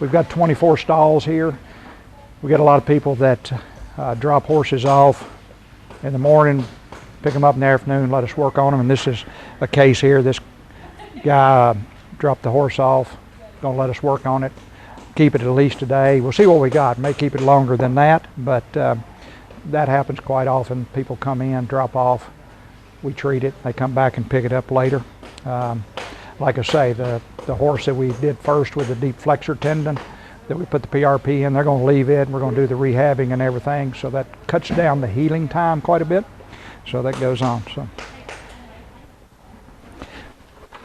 We've got 24 stalls here. We got a lot of people that drop horses off in the morning, pick them up in the afternoon, let us work on them. And this is a case here. This guy dropped the horse off, gonna let us work on it, keep it at least a day. We'll see what we got. May keep it longer than that, but that happens quite often. People come in, drop off, we treat it, they come back and pick it up later. Like I say, the horse that we did first with the deep flexor tendon, that we put the PRP in, they're going to leave it, and we're going to do the rehabbing and everything, so that cuts down the healing time quite a bit. So that goes on. So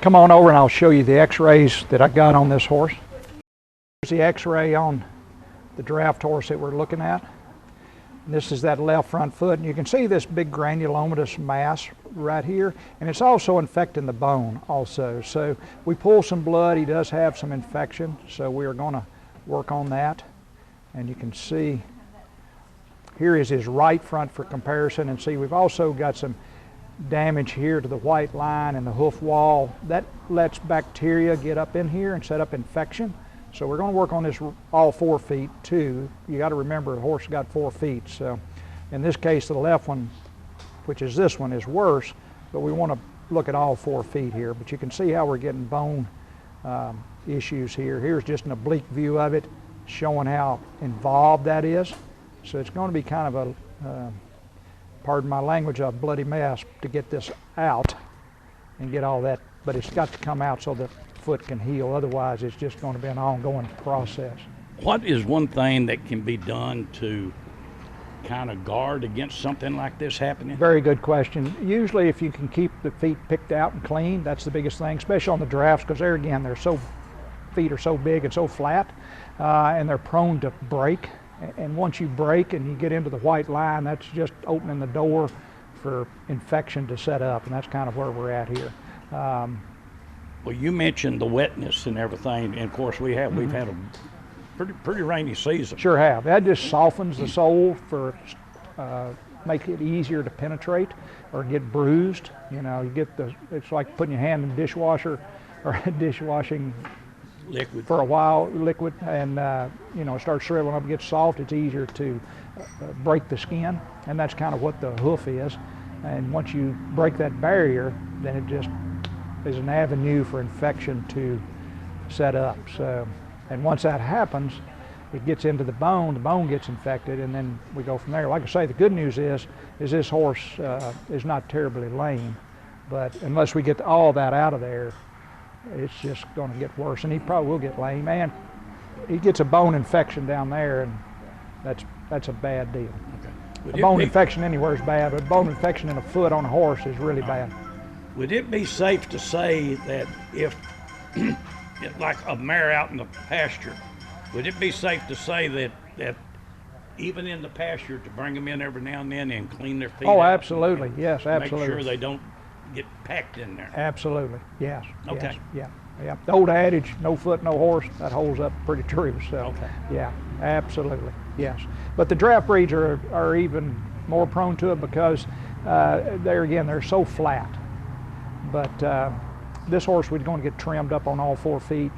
come on over and I'll show you the x-rays that I got on this horse. Here's the x-ray on the draft horse that we're looking at. And this is that left front foot, and you can see this big granulomatous mass right here, and it's also infecting the bone also. So we pull some blood. He does have some infection, so we are going to work on that. And you can see here is his right front for comparison, and see we've also got some damage here to the white line and the hoof wall. That lets bacteria get up in here and set up infection. So we're going to work on this all 4 feet too. You got to remember the horse got 4 feet. So in this case, the left one, which is this one, is worse, but we want to look at all 4 feet here. But you can see how we're getting bone issues here. Here's just an oblique view of it, showing how involved that is. So it's going to be kind of a, pardon my language, a bloody mess to get this out and get all that, but it's got to come out so the foot can heal. Otherwise, it's just going to be an ongoing process. What is one thing that can be done to kind of guard against something like this happening? Very good question. Usually, if you can keep the feet picked out and clean, that's the biggest thing, especially on the drafts, because there again, feet are so big and so flat, and they're prone to break. And once you break and you get into the white line, that's just opening the door for infection to set up, and that's kind of where we're at here. Well, you mentioned the wetness and everything, and of course we've had a pretty rainy season. Sure have. That just softens the sole for make it easier to penetrate or get bruised. You know, you get it's like putting your hand in the dishwasher or dishwashing liquid for a while, liquid, and you know, it starts shriveling up and gets soft. It's easier to break the skin, and that's kind of what the hoof is. And once you break that barrier, then it just is an avenue for infection to set up. So, and once that happens, it gets into the bone gets infected, and then we go from there. Like I say, the good news is this horse is not terribly lame, but unless we get all that out of there, it's just going to get worse, and he probably will get lame, and he gets a bone infection down there, and that's a bad deal. Okay. A bone infection anywhere is bad, but a bone infection in a foot on a horse is really bad. Would it be safe to say that if, like a mare out in the pasture, would it be safe to say that even in the pasture to bring them in every now and then and clean their feet? Oh, absolutely, yes, absolutely. Make sure they don't get packed in there. Absolutely, yes. Okay. Yes, yeah. The old adage, no foot, no horse, that holds up pretty true. So, okay. Yeah, absolutely, yes. But the draft breeds are even more prone to it because they're so flat. But this horse, we're going to get trimmed up on all 4 feet.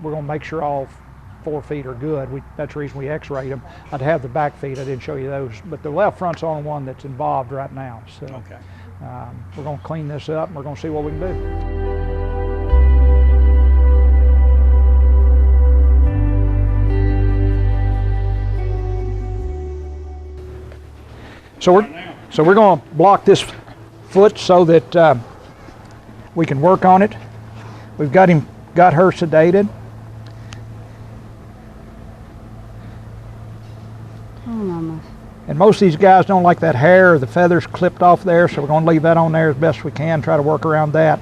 We're going to make sure all 4 feet are good. That's the reason we x-rayed them. I'd have the back feet. I didn't show you those. But the left front's the only one that's involved right now. So okay. We're going to clean this up, and we're going to see what we can do. So we're going to block this foot so that we can work on it. We've got her sedated. Oh, Mama. And most of these guys don't like that hair or the feathers clipped off there, so we're going to leave that on there as best we can, try to work around that.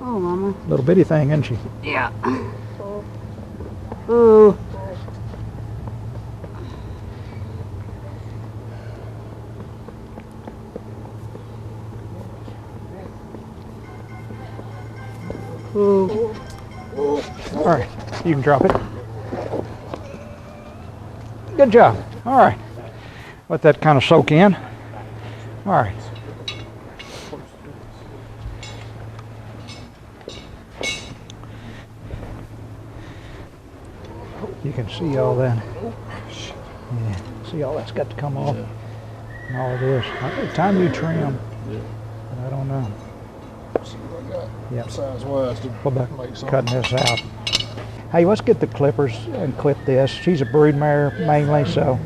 Oh, Mama. Little bitty thing, isn't she? Yeah. Ooh. Ooh. All right, you can drop it. Good job. All right. Let that kind of soak in. All right. you can see all that. Yeah, see all that's got to come off. And all of this. By the time you trim, I don't know. See what I got. Yep. Size-wise to What about make something. cutting this out? Hey, let's get the clippers and clip this. She's a brood mare mainly, so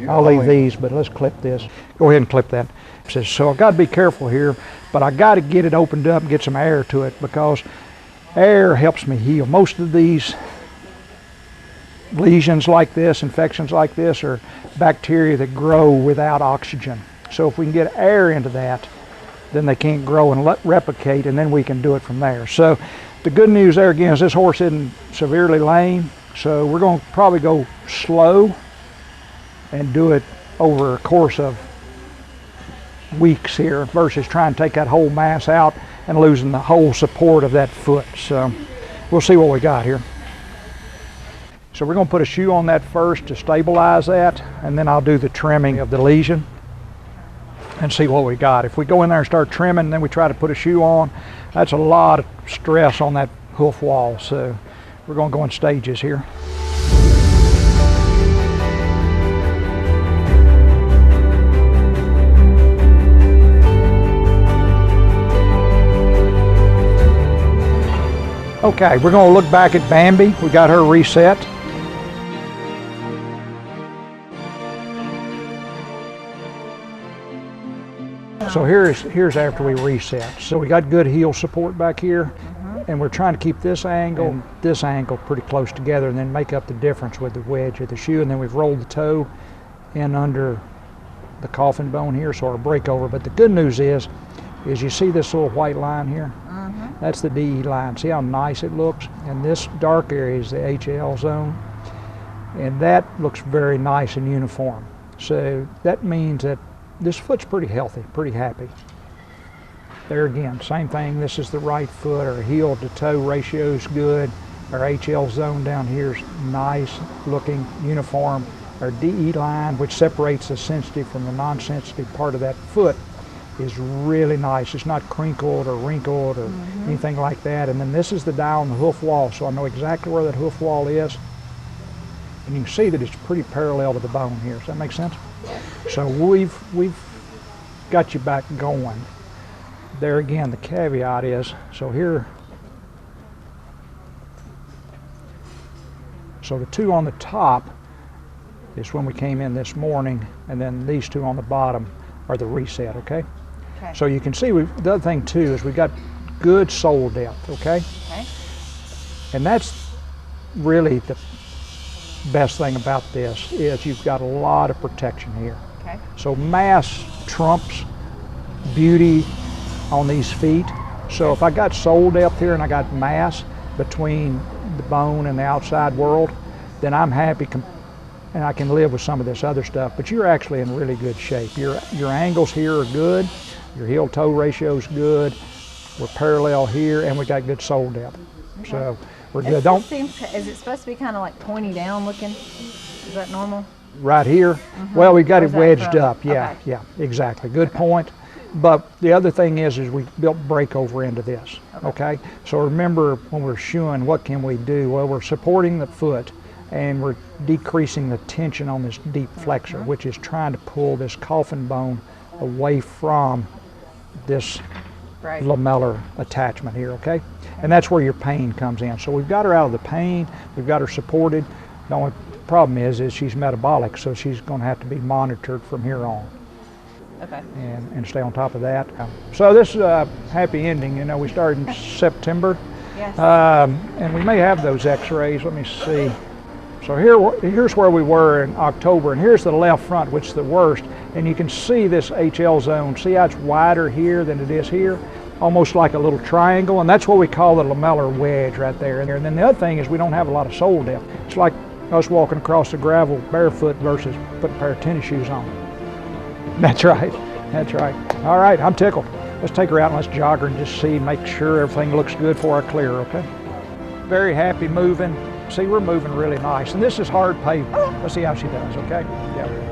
I'll leave these, but let's clip this. Go ahead and clip that. So I've got to be careful here, but I got to get it opened up and get some air to it because air helps me heal. Most of these lesions like this, infections like this, are bacteria that grow without oxygen. So if we can get air into that, then they can't grow and replicate, and then we can do it from there. So the good news there again is this horse isn't severely lame, so we're going to probably go slow and do it over a course of weeks here versus trying to take that whole mass out and losing the whole support of that foot. So we'll see what we got here. So we're going to put a shoe on that first to stabilize that, and then I'll do the trimming of the lesion and see what we got. If we go in there and start trimming and then we try to put a shoe on, that's a lot of stress on that hoof wall. So we're going to go in stages here. Okay, we're going to look back at Bambi. We got her reset. So here's after we reset. So we got good heel support back here, and we're trying to keep this angle and this angle pretty close together and then make up the difference with the wedge of the shoe. And then we've rolled the toe in under the coffin bone here, so our breakover. But the good news is you see this little white line here? That's the DE line. See how nice it looks? And this dark area is the HL zone. And that looks very nice and uniform. So that means that this foot's pretty healthy, pretty happy. There again, same thing. This is the right foot. Our heel to toe ratio is good. Our HL zone down here is nice looking, uniform. Our DE line, which separates the sensitive from the non-sensitive part of that foot, is really nice. It's not crinkled or wrinkled or anything like that. And then this is the dial on the hoof wall, so I know exactly where that hoof wall is. And you can see that it's pretty parallel to the bone here. Does that make sense? So we've got you back going. There again, the caveat is, so here, so the two on the top is when we came in this morning, and then these two on the bottom are the reset, okay? Okay. So you can see, the other thing too is we got good sole depth, okay? Okay. And that's really the best thing about this is you've got a lot of protection here. Okay. So mass trumps beauty on these feet. So if I got sole depth here and I got mass between the bone and the outside world, then I'm happy and I can live with some of this other stuff. But you're actually in really good shape. Your angles here are good. Your heel toe ratio is good. We're parallel here, and we got good sole depth. Okay. So we're good. Don't Is it supposed to be kind of like pointy down looking? Is that normal? right here. Well, we got Or it is that wedged from- up. Yeah, okay. yeah, exactly. Good point. But the other thing is we built breakover into this. Okay. So remember when we're shoeing, what can we do? Well, we're supporting the foot, and we're decreasing the tension on this deep flexor, which is trying to pull this coffin bone away from this Right. lamellar attachment here, okay? And that's where your pain comes in. So we've got her out of the pain, we've got her supported. The only problem is she's metabolic, so she's going to have to be monitored from here on Okay. and stay on top of that. So this is a happy ending. You know, we started in September, Yes. and we may have those x-rays. Let me see. So here's where we were in October, and here's the left front, which is the worst. And you can see this HL zone. See how it's wider here than it is here? Almost like a little triangle, and that's what we call the lamellar wedge right there. And then the other thing is we don't have a lot of sole depth. It's like us walking across the gravel barefoot versus putting a pair of tennis shoes on. That's right, that's right. All right, I'm tickled. Let's take her out and let's jog her and just see, make sure everything looks good for our clear, okay? Very happy moving. See, we're moving really nice. And this is hard pavement. Let's see how she does, okay? Yeah.